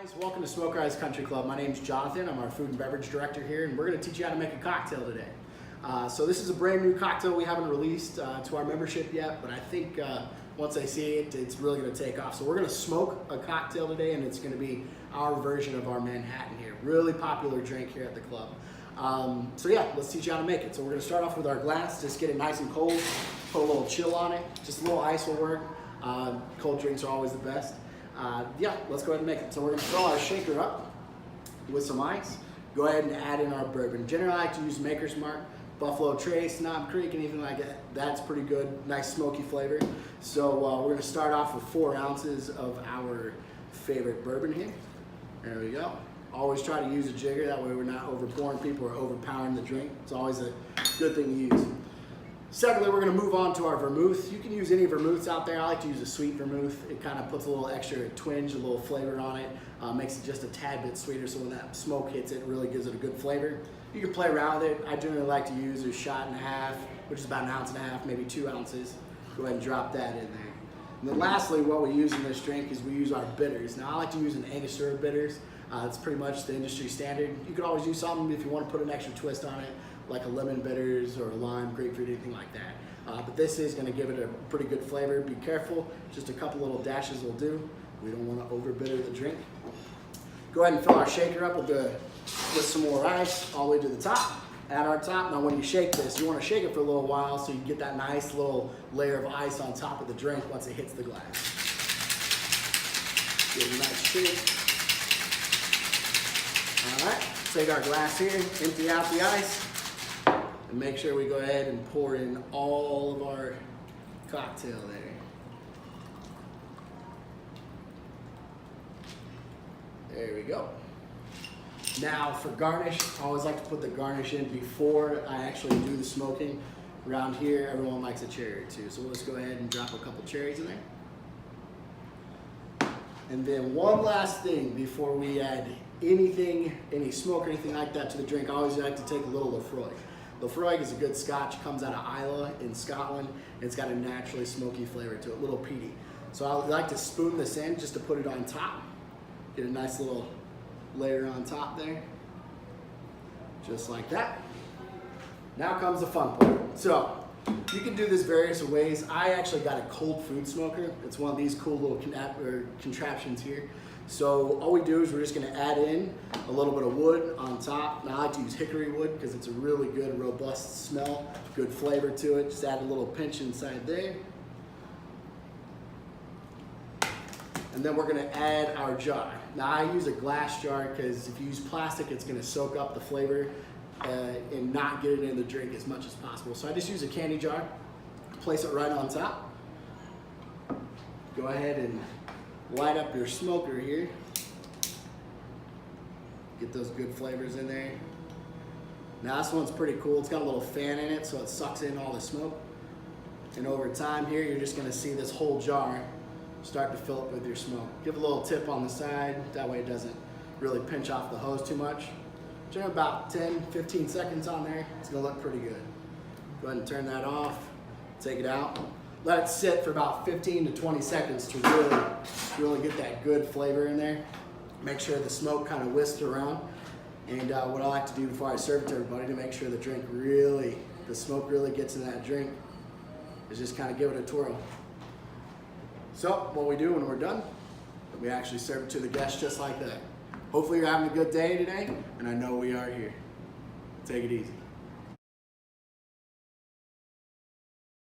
Guys, welcome to Smoker Eyes Country Club. My name's Jonathan. I'm our food and beverage director here, and we're going to teach you how to make a cocktail today. So this is a brand new cocktail we haven't released to our membership yet, but I think once they see it, it's really going to take off. So we're going to smoke a cocktail today, and it's going to be our version of our Manhattan here. Really popular drink here at the club. So yeah, let's teach you how to make it. So we're going to start off with our glass. Just get it nice and cold. Put a little chill on it. Just a little ice will work. Cold drinks are always the best. Yeah, let's go ahead and make it. So we're going to fill our shaker up with some ice. Go ahead and add in our bourbon. Generally, I like to use Maker's Mark, Buffalo Trace, Knob Creek, anything like that. That's pretty good, nice smoky flavor. So we're going to start off with 4 ounces of our favorite bourbon here. There we go. Always try to use a jigger, that way we're not overpouring people or overpowering the drink. It's always a good thing to use. Secondly, we're going to move on to our vermouth. You can use any vermouths out there. I like to use a sweet vermouth. It kind of puts a little extra twinge, a little flavor on it. Makes it just a tad bit sweeter, so when that smoke hits it, really gives it a good flavor. You can play around with it. I generally like to use a shot and a half, which is about 1.5 ounces, maybe 2 ounces. Go ahead and drop that in there. And then lastly, what we use in this drink is we use our bitters. Now, I like to use an Angostura bitters. It's pretty much the industry standard. You could always use something if you want to put an extra twist on it, like a lemon bitters or a lime, grapefruit, anything like that. But this is going to give it a pretty good flavor. Be careful, just a couple little dashes will do. We don't want to over bitter the drink. Go ahead and fill our shaker up with some more ice all the way to the top. At our top, now when you shake this, you want to shake it for a little while so you get that nice little layer of ice on top of the drink once it hits the glass. Give it a nice shake. All right, take our glass here, empty out the ice, and make sure we go ahead and pour in all of our cocktail there. There we go. Now for garnish, I always like to put the garnish in before I actually do the smoking. Around here, everyone likes a cherry or two, so we'll just go ahead and drop a couple cherries in there. And then one last thing before we add anything, any smoke or anything like that to the drink, I always like to take a little Lefroy. Lefroy is a good scotch, it comes out of Islay in Scotland, and it's got a naturally smoky flavor to it, a little peaty. So I like to spoon this in just to put it on top. Get a nice little layer on top there, just like that. Now comes the fun part. So you can do this various ways. I actually got a cold food smoker. It's one of these cool little contraptions here. So all we do is we're just gonna add in a little bit of wood on top. Now I like to use hickory wood because it's a really good, robust smell, good flavor to it. Just add a little pinch inside there. And then we're gonna add our jar. Now I use a glass jar because if you use plastic, it's gonna soak up the flavor and not get it in the drink as much as possible. So I just use a candy jar, place it right on top. Go ahead and light up your smoker here. Get those good flavors in there. Now this one's pretty cool. It's got a little fan in it so it sucks in all the smoke. And over time here, you're just gonna see this whole jar start to fill up with your smoke. Give a little tip on the side, that way it doesn't really pinch off the hose too much. Generally about 10-15 seconds on there, it's gonna look pretty good. Go ahead and turn that off, take it out. Let it sit for about 15 to 20 seconds to really get that good flavor in there. Make sure the smoke kind of whisks around. And what I like to do before I serve it to everybody to make sure the drink the smoke really gets in that drink is just kind of give it a twirl. So what we do when we're done, we actually serve it to the guests just like that. Hopefully you're having a good day today, and I know we are here. Take it easy.